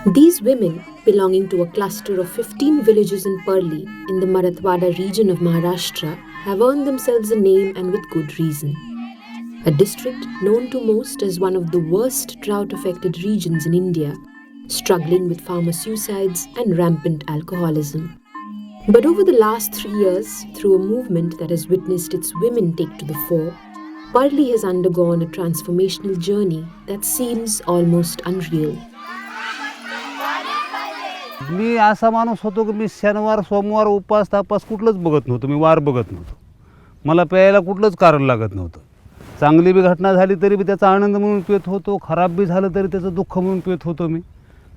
These women, belonging to a cluster of 15 villages in Parli in the Marathwada region of Maharashtra, have earned themselves a name and with good reason. A district known to most as one of the worst drought-affected regions in India, struggling with farmer suicides and rampant alcoholism. But over the last 3 years, through a movement that has witnessed its women take to the fore, Parli has undergone a transformational journey that seems almost unreal. मी असा माणूस होतो की मी शनिवार सोमवार उपास tapas कुठलंच बघत नव्हतो, मी वार बघत नव्हतो. मला प्यायला कुठलंच कारण लागत नव्हतं. चांगली बी घटना झाली तरी बी त्याचा आनंद म्हणून पित होतो, खराब बी झालं तरी त्याचं दुःख म्हणून पित होतो मी.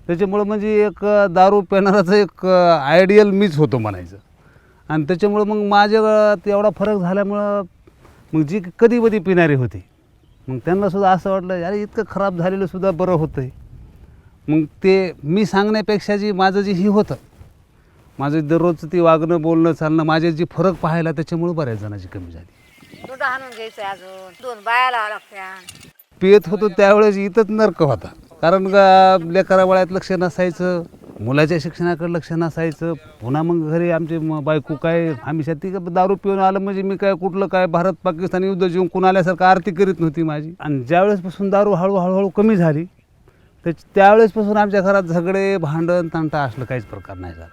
त्याच्यामुळं म्हणजे एक दारू पिणाराचं एक आयडियल मीच होतो म्हणायचं. आणि त्याच्यामुळं मग माझ्यात एवढा फरक झाल्यामुळं मग जी कधी कधी पिणारी होती मग त्यांनासुद्धा असं वाटलं अरे इतकं खराब झालेलंसुद्धा बरं होतं आहे. मग ते मी सांगण्यापेक्षा जी माझं जे ही होतं माझं दररोजचं ती वागणं बोलणं चालणं माझ्यात जी फरक पाहायला त्याच्यामुळे बऱ्याच जणांची कमी झाली. दूध आणून घ्यायचं अजून 2 बाया लावा लागत्या. पियत होतो त्यावेळेस इथंच नर्क होता. कारण लेकरा वळ्यात लक्ष नसायचं, मुलाच्या शिक्षणाकडे लक्ष नसायचं. पुन्हा मग घरी आमची बायको काय हमेशा ती दारू पिऊन आलं म्हणजे मी काय कुठलं काय भारत पाकिस्तान युद्ध जिंकून आल्यासारखं आरती करीत नव्हती माझी. आणि ज्यावेळेसपासून दारू हळूहळू कमी झाली त्यावेळेसपासून आमच्या घरात झगडे भांडण तंटा असलं काहीच प्रकार नाही झाला.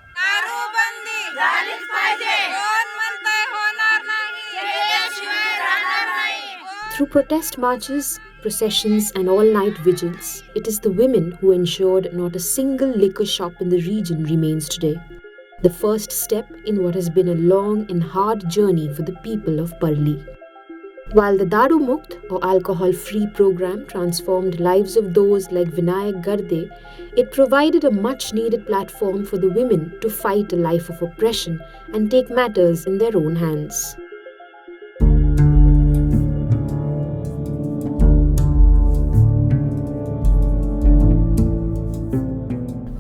Through protest marches, processions, and all-night vigils, it is the women who ensured not a single liquor shop in the region remains today. The first step in what has been a long and hard journey for the people of Parli. While the Daru Mukt or alcohol-free program transformed lives of those like Vinayak Garde, it provided a much-needed platform for the women to fight a life of oppression and take matters in their own hands.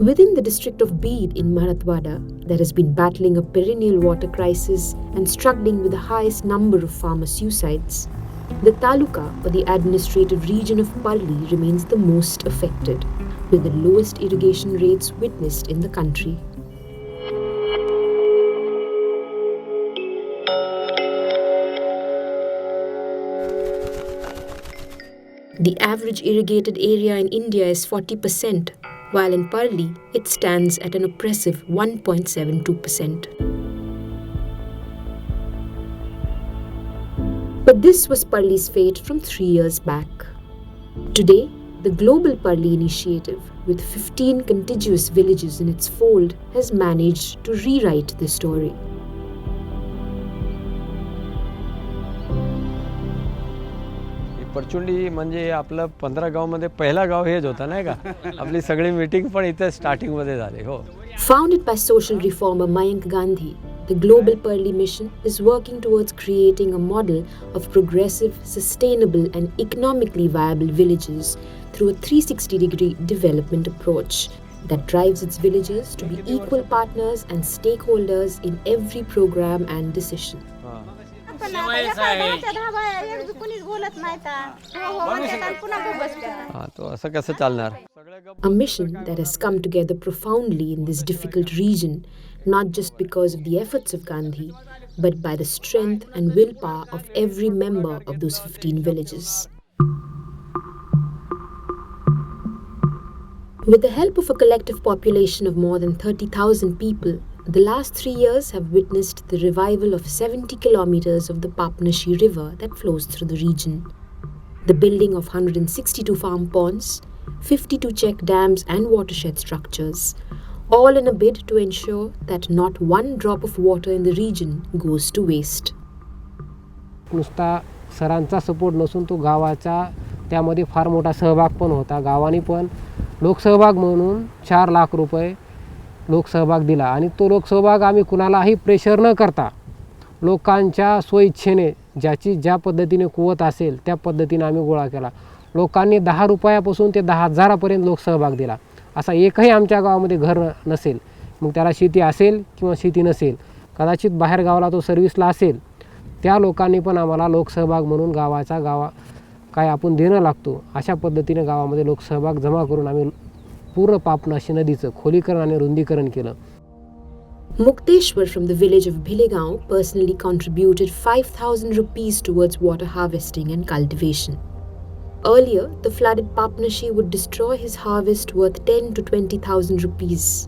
Within the district of Beed in Marathwada, that has been battling a perennial water crisis and struggling with the highest number of farmer suicides, the taluka or the administrative region of Parli remains the most affected, with the lowest irrigation rates witnessed in the country. The average irrigated area in India is 40%, while in Parli, it stands at an oppressive 1.72%. But this was Parli's fate from 3 years back. Today, the Global Parli Initiative, with 15 contiguous villages in its fold, has managed to rewrite the story. परचुंडी म्हणजे आपलं 15 गावामध्ये पहिला गाव हेच होतं नाही का. आपली सगळी meeting पण इथे स्टार्टिंगमध्ये झाली. हो. Founded by social reformer Mayank Gandhi, the Global Parli Mission is working towards creating a model of progressive, sustainable and economically viable villages through a 360-degree development approach that drives its villagers to be equal partners and stakeholders in every program and decision. A mission that has come together profoundly in this difficult region, not just because of the efforts of Gandhi, but by the strength and willpower of every member of those 15 villages. With the help of a collective population of more than 30,000 people, the last 3 years have witnessed the revival of 70 kilometers of the Papnashi River that flows through the region, the building of 162 farm ponds, 52 check dams and watershed structures, all in a bid to ensure that not one drop of water in the region goes to waste. नुसता सरांचा support नसून तो गावाचा त्यामध्ये फार मोठा सहभाग पण होता. गावाने पण लोकसहभाग म्हणून 4 लाख रुपये लोकसहभाग दिला आणि तो लोकसहभाग आम्ही कुणालाही प्रेशर न करता लोकांच्या स्वइच्छेने ज्याची ज्या पद्धतीने कुवत असेल त्या पद्धतीने आम्ही गोळा केला. लोकांनी 10 रुपयापासून ते 10,000पर्यंत लोकसहभाग दिला. असा एकही आमच्या गावामध्ये घर नसेल, मग त्याला शेती असेल किंवा शेती नसेल, कदाचित बाहेर गावाला तो सर्व्हिसला असेल, त्या लोकांनी पण आम्हाला लोकसहभाग म्हणून काय आपण देणं लागतो अशा पद्धतीने गावामध्ये लोकसहभाग जमा करून आम्ही पूर्ण पापनाशी नदीचं खोलीकरण आणि रुंदीकरण केलं. Mukteshwar from the village of Bhilegaon personally contributed 5,000 rupees towards water harvesting and cultivation. Earlier, the flooded Papnashi would destroy his harvest worth 10 to 20,000 rupees.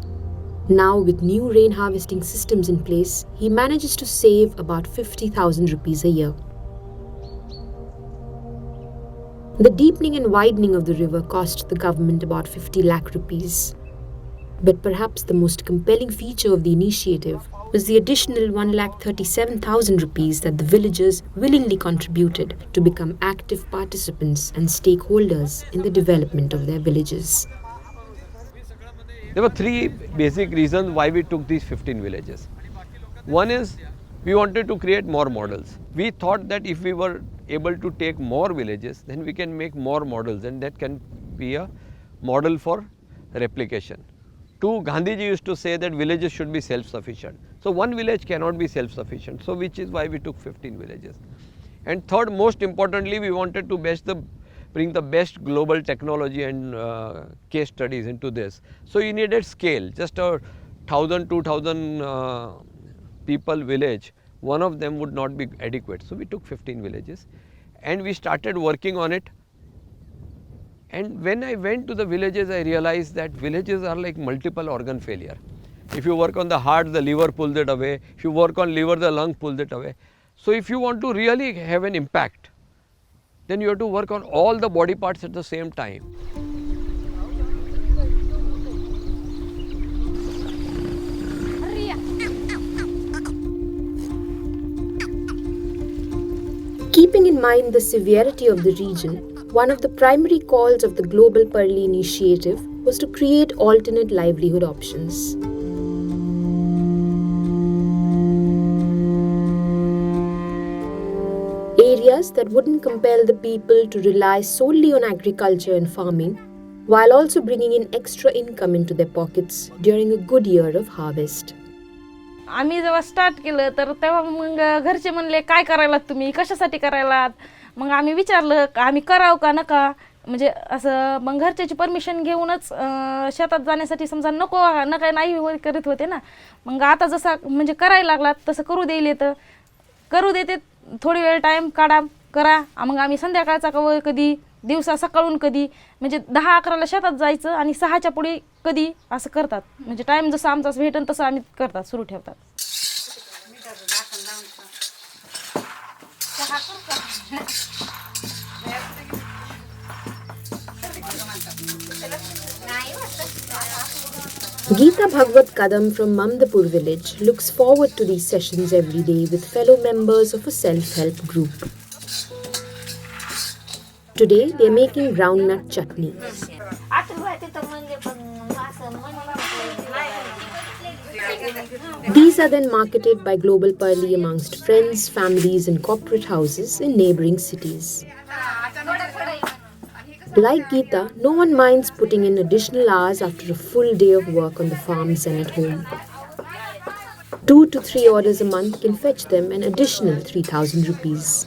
Now, with new rain harvesting systems in place, he manages to save about 50,000 rupees a year. The deepening and widening of the river cost the government about 50 lakh rupees. But perhaps the most compelling feature of the initiative was the additional 1,37,000 rupees that the villagers willingly contributed to become active participants and stakeholders in the development of their villages. There were three basic reasons why we took these 15 villages. One is we wanted to create more models. We thought that if we were able to take more villages, then we can make more models, and that can be a model for replication. Two, Gandhiji used to say that villages should be self-sufficient. So one village cannot be self-sufficient. So which is why we took 15 villages. And third, most importantly, we wanted to bring the best global technology and case studies into this. So you needed scale. Just a 1,000, 2,000 people village, one of them would not be adequate. So we took 15 villages and we started working on it. And when I went to the villages, I realized that villages are like multiple organ failure. If you work on the heart, the liver pulls it away. If you work on liver, the lung pulls it away. So if you want to really have an impact, then you have to work on all the body parts at the same time. Keeping in mind the severity of the region, one of the primary calls of the Global Parli initiative was to create alternate livelihood options. Areas that wouldn't compel the people to rely solely on agriculture and farming, while also bringing in extra income into their pockets during a good year of harvest. आम्ही जेव्हा start केलं तर तेव्हा मग घरचे म्हणले काय करायलात तुम्ही, कशासाठी करायलात. मग आम्ही विचारलं आम्ही करावं का नका, म्हणजे असं मग घरच्याची परमिशन घेऊनच शेतात जाण्यासाठी समजा नको नका नाही करीत होते ना. मग आता जसा म्हणजे करायला लागलात तसं करू देईल तर करू देते, थोडी वेळ टाईम काढा करा. मग आम्ही संध्याकाळचा कधी दिवसा सकाळून कधी म्हणजे 10-11ला शेतात जायचं आणि 6च्या पुढे कधी असं करतात. म्हणजे टाईम जसं आमचा भेटेल तसं आम्ही करतात, सुरू ठेवतात. Geeta Bhagwat Kadam from Mamdapur village looks forward to these sessions every day with fellow members of a self-help group. Today they are making groundnut chutney. These are then marketed by Global Parli amongst friends, families and corporate houses in neighbouring cities. Like Geeta, no one minds putting in additional hours after a full day of work on the farms and at home. 2 to 3 orders a month can fetch them an additional 3,000 rupees.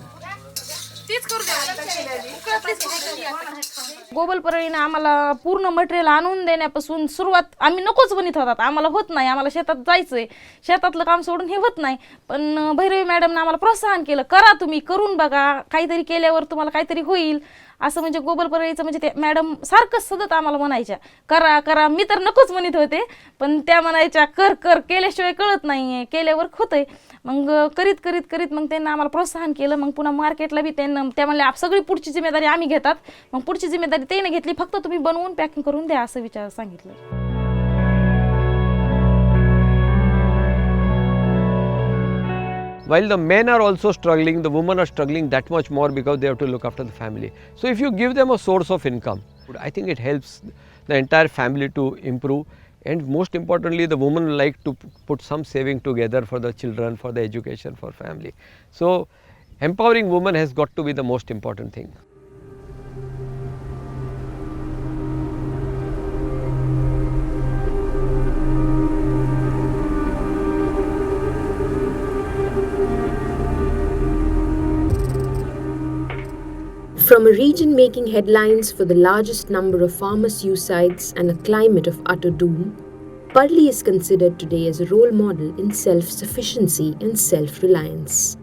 Global पर्यंत आम्हाला पूर्ण material आणून देण्यापासून सुरुवात आम्ही नकोच म्हणत होतात, आम्हाला होत नाही, आम्हाला शेतात जायचंय, शेतातलं काम सोडून हे होत नाही. पण भैरवी मॅडमने आम्हाला प्रोत्साहन केलं, करा तुम्ही, करून बघा, काहीतरी केल्यावर तुम्हाला काहीतरी होईल असं. म्हणजे ग्लोबल पर्यंतचं म्हणजे ते मॅडम सारखंच सतत आम्हाला म्हणायच्या करा करा. मी तर नकोच म्हणत होते, पण त्या म्हणायच्या कर कर, केल्याशिवाय कळत नाहीये, केल्यावर होतंय. मग करीत करीत करीत मग त्यांना आम्हाला प्रोत्साहन केलं. मग पुन्हा मार्केटला बी त्यांना त्या म्हणल्या सगळी पुढची जिम्मेदारी आम्ही घेतात. मग पुढची जिम्मेदारी त्याने घेतली, फक्त तुम्ही बनवून पॅकिंग करून द्या असं विचार सांगितलं. While the men are also struggling, the women are struggling that much more because they have to look after the family. So if you give them a source of income, I think it helps the entire family to improve. And most importantly, the women like to put some saving together for the children, for the education, for family. So empowering women has got to be the most important thing. From a region making headlines for the largest number of farmer suicides and a climate of utter doom, Parli is considered today as a role model in self-sufficiency and self-reliance.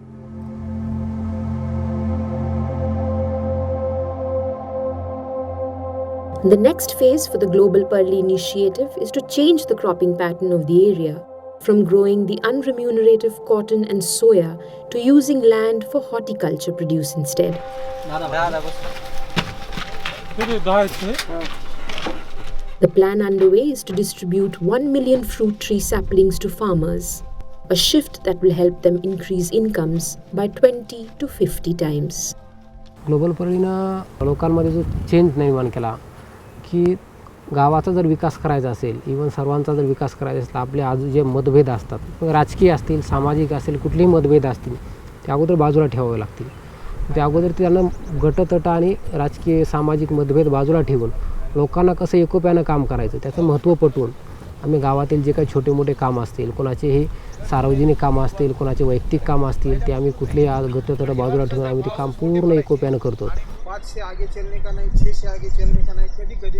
The next phase for the Global Parli initiative is to change the cropping pattern of the area, from growing the unremunerative cotton and soya to using land for horticulture produce instead. The plan underway is to distribute 1 million fruit tree saplings to farmers, a shift that will help them increase incomes by 20 to 50 times. Global पर्लीनं लोकांमध्ये जो change निर्माण केला की गावाचा जर विकास करायचा असेल, even सर्वांचा जर विकास करायचा असेल, आपले आज जे मतभेद असतात, मग राजकीय असतील, सामाजिक असेल, कुठलेही मतभेद असतील, ते अगोदर बाजूला ठेवावे लागतील. ते अगोदर त्यांना गटतट आणि राजकीय सामाजिक मतभेद बाजूला ठेवून लोकांना कसं एकोप्यानं काम करायचं त्याचं महत्त्व पटवून आम्ही गावातील जे काही छोटे मोठे कामं असतील, कोणाचेही सार्वजनिक कामं असतील, कोणाचे वैयक्तिक कामं असतील, ते आम्ही कुठलेही गटतट बाजूला ठेवून आम्ही ते काम पूर्ण एकोप्यानं करतो. 5 से आगे चलने का नहीं, 6 से आगे चलने का नाही. कधी कधी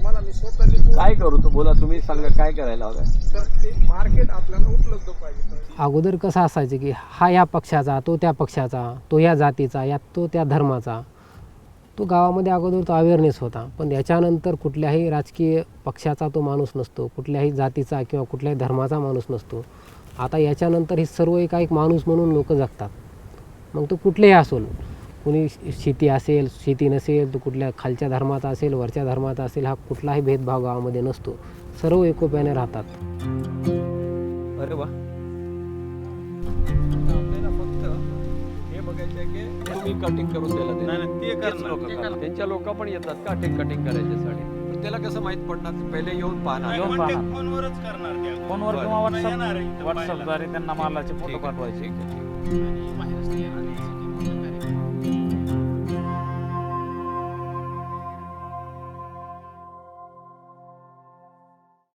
मला मी स्वतः काय करू तो बोला, तुम्ही सांगा काय करायला हवं. तर ते मार्केट आपल्याला उपलब्ध पाहिजे. अगोदर कसं असायचं की हा या पक्षाचा, तो त्या पक्षाचा, तो या जातीचा, या तो त्या धर्माचा, तो गावामध्ये अगोदर तो अवेअरनेस होता. पण याच्यानंतर कुठल्याही राजकीय पक्षाचा तो माणूस नसतो, कुठल्याही जातीचा किंवा कुठल्याही धर्माचा माणूस नसतो. आता याच्यानंतर हे सर्व एक माणूस म्हणून लोक जगतात. मग तो कुठलेही असो, कुणी शेती असेल, शेती नसेल, तो कुठल्या खालच्या धर्माचा असेल, वरच्या धर्माचा असेल, हा कुठलाही भेदभाव गावामध्ये नसतो. सर्व एकोप्याने राहतात. अरे वा. आपल्याला फक्त हे बघायचं आहे की तुम्ही कटिंग करून द्यायला देणार. त्यांच्या लोक पण येतात का कटिंग करायच्यासाठी, पण त्याला कसं माहित पडणार, पहिले येऊन पाहणार. फोनवरच करणार त्या. फोनवर किंवा व्हॉट्सअपद्वारे त्यांना मालाचे फोटो पाठवायचे.